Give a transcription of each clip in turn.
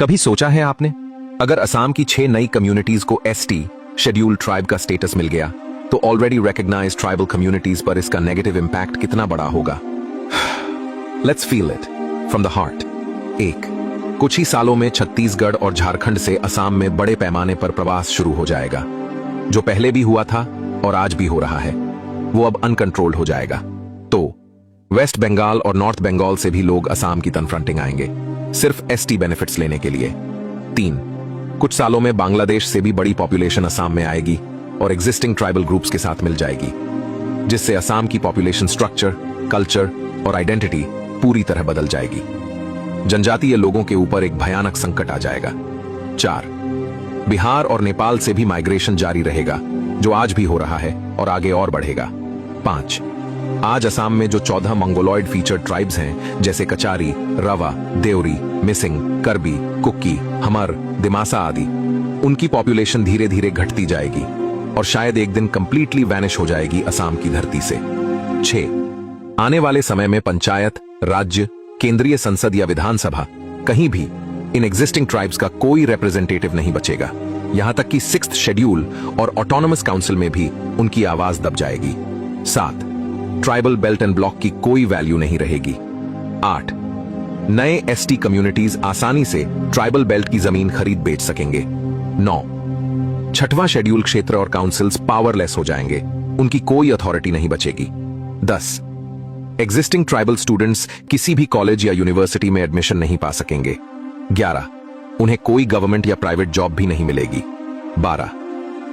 कभी सोचा है आपने, अगर असम की 6 नई कम्युनिटीज को एसटी शेड्यूल्ड ट्राइब का स्टेटस मिल गया तो ऑलरेडी रिकॉग्नाइज्ड ट्राइबल कम्युनिटीज पर इसका नेगेटिव इंपैक्ट कितना बड़ा होगा। Let's feel it from the heart. कुछ ही सालों में छत्तीसगढ़ और झारखंड से असम में बड़े पैमाने पर प्रवास शुरू हो जाएगा। जो पहले भी हुआ था और आज भी हो रहा है, वो अब अनकंट्रोल्ड हो जाएगा। तो वेस्ट बंगाल और नॉर्थ बंगाल से भी लोग असम की कन्फ्रंटिंग आएंगे, सिर्फ एसटी बेनिफिट्स लेने के लिए। कुछ सालों में बांग्लादेश से भी बड़ी पॉपुलेशन असम में आएगी और एग्जिस्टिंग ट्राइबल ग्रुप्स के साथ मिल जाएगी, जिससे असम की पॉपुलेशन स्ट्रक्चर, कल्चर और आइडेंटिटी पूरी तरह बदल जाएगी। जनजातीय लोगों के ऊपर एक भयानक संकट आ जाएगा। 4 बिहार और नेपाल से भी माइग्रेशन जारी रहेगा, जो आज भी हो रहा है और आगे और बढ़ेगा। 5 आज असम में जो 14 मंगोलॉइड फीचर्ड ट्राइब्स हैं, जैसे कचारी, रवा, देवरी, मिसिंग, करबी, कुक्की, हमर, दिमासा आदि, उनकी पॉपुलेशन धीरे धीरे घटती जाएगी और शायद एक दिन कंप्लीटली वैनिश हो जाएगी असम की धरती से। 6 आने वाले समय में पंचायत, राज्य, केंद्रीय संसद या विधानसभा, कहीं भी इन एग्जिस्टिंग ट्राइब्स का कोई रिप्रेजेंटेटिव नहीं बचेगा। यहां तक कि 6th शेड्यूल और ऑटोनोमस काउंसिल में भी उनकी आवाज दब जाएगी। 7 ट्राइबल बेल्ट एंड ब्लॉक की कोई वैल्यू नहीं रहेगी। 8 नए एसटी कम्युनिटीज आसानी से ट्राइबल बेल्ट की जमीन खरीद बेच सकेंगे। 9 6वां शेड्यूल क्षेत्र और काउंसिल्स पावरलेस हो जाएंगे, उनकी कोई अथॉरिटी नहीं बचेगी। 10 एग्जिस्टिंग ट्राइबल स्टूडेंट्स किसी भी कॉलेज या यूनिवर्सिटी में एडमिशन नहीं पा सकेंगे। 11 उन्हें कोई गवर्नमेंट या प्राइवेट जॉब भी नहीं मिलेगी। 12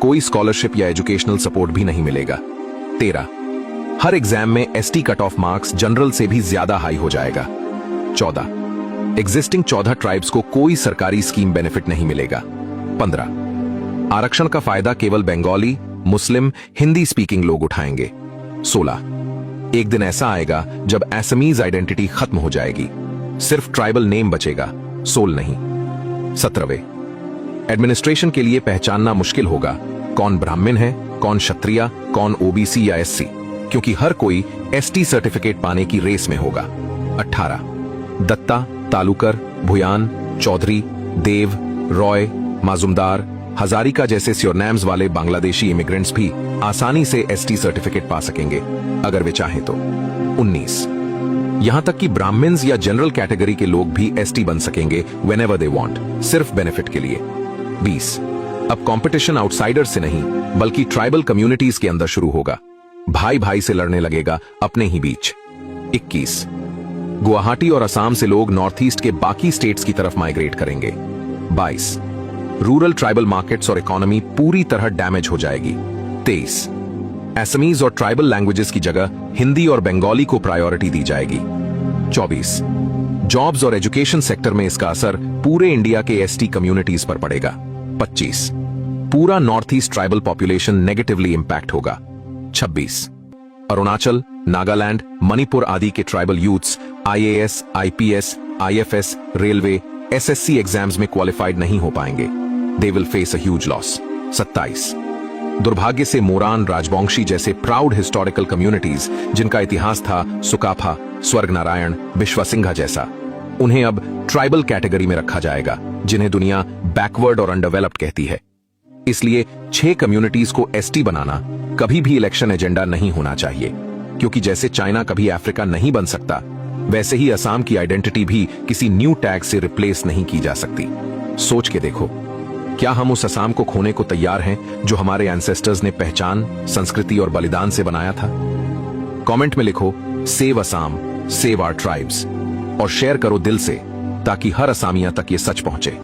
कोई स्कॉलरशिप या एजुकेशनल सपोर्ट भी नहीं मिलेगा। 13 हर एग्जाम में ST cut off marks general से भी ज्यादा हाई हो जाएगा। 14 एग्जिस्टिंग 14 ट्राइब्स को कोई सरकारी स्कीम बेनिफिट नहीं मिलेगा। 15 आरक्षण का फायदा केवल बंगाली, मुस्लिम, हिंदी स्पीकिंग लोग उठाएंगे। 16 एक दिन ऐसा आएगा जब असमीज आइडेंटिटी खत्म हो जाएगी, सिर्फ ट्राइबल नेम बचेगा, सोल नहीं। 17 एडमिनिस्ट्रेशन के लिए पहचानना मुश्किल होगा कौन ब्राह्मण है, कौन क्षत्रिय, कौन ओबीसी या एससी, क्योंकि हर कोई एसटी सर्टिफिकेट पाने की रेस में होगा। 18 दत्ता, तालुकर, भुयान, चौधरी, देव, रॉय, माजुमदार, हजारिका जैसे स्योरनेम्स वाले बांग्लादेशी इमिग्रेंट्स भी आसानी से एसटी सर्टिफिकेट पा सकेंगे अगर वे चाहें तो। 19 यहां तक कि ब्राह्मण्स या जनरल कैटेगरी के लोग भी एसटी बन सकेंगे व्हेनेवर दे वांट, सिर्फ बेनिफिट के लिए। 20 अब कंपटीशन आउटसाइडर से नहीं बल्कि ट्राइबल कम्युनिटीज के अंदर शुरू होगा, भाई भाई से लड़ने लगेगा अपने ही बीच। 21 गुवाहाटी और असम से लोग नॉर्थ ईस्ट के बाकी स्टेट्स की तरफ माइग्रेट करेंगे। 22 रूरल ट्राइबल मार्केट्स और इकोनॉमी पूरी तरह डैमेज हो जाएगी। 23 असमीज और ट्राइबल लैंग्वेजेस की जगह हिंदी और बंगाली को प्रायोरिटी दी जाएगी। 24 जॉब्स और एजुकेशन सेक्टर में इसका असर पूरे इंडिया के एसटी कम्युनिटीज पर पड़ेगा। 25 पूरा north east tribal population negatively impact होगा। 26 अरुणाचल, नागालैंड, मणिपुर आदि के tribal youths IAS, IPS, IFS, railway, SSC exams में क्वालिफाइड नहीं हो पाएंगे। They will face a huge loss. 27 दुर्भाग्य से मोरान, राजवंशी जैसे प्राउड हिस्टोरिकल कम्युनिटीज, जिनका इतिहास था सुकाफा, स्वर्ग नारायण, विश्वसिंघा जैसा, उन्हें अब ट्राइबल कैटेगरी में रखा जाएगा, जिन्हें दुनिया बैकवर्ड और अंडरडेवलप्ड कहती है। इसलिए 6 कम्युनिटीज को एसटी बनाना कभी भी इलेक्शन एजेंडा नहीं होना चाहिए, क्योंकि जैसे चाइना कभी अफ्रीका नहीं बन सकता, वैसे ही असम की आइडेंटिटी भी किसी न्यू टैग से रिप्लेस नहीं की जा सकती। सोच के देखो, क्या हम उस असम को खोने को तैयार हैं जो हमारे एंसेस्टर्स ने पहचान, संस्कृति और बलिदान से बनाया था? कमेंट में लिखो save Assam, save our tribes और शेयर करो दिल से, ताकि हर असामिया तक ये सच पहुंचे।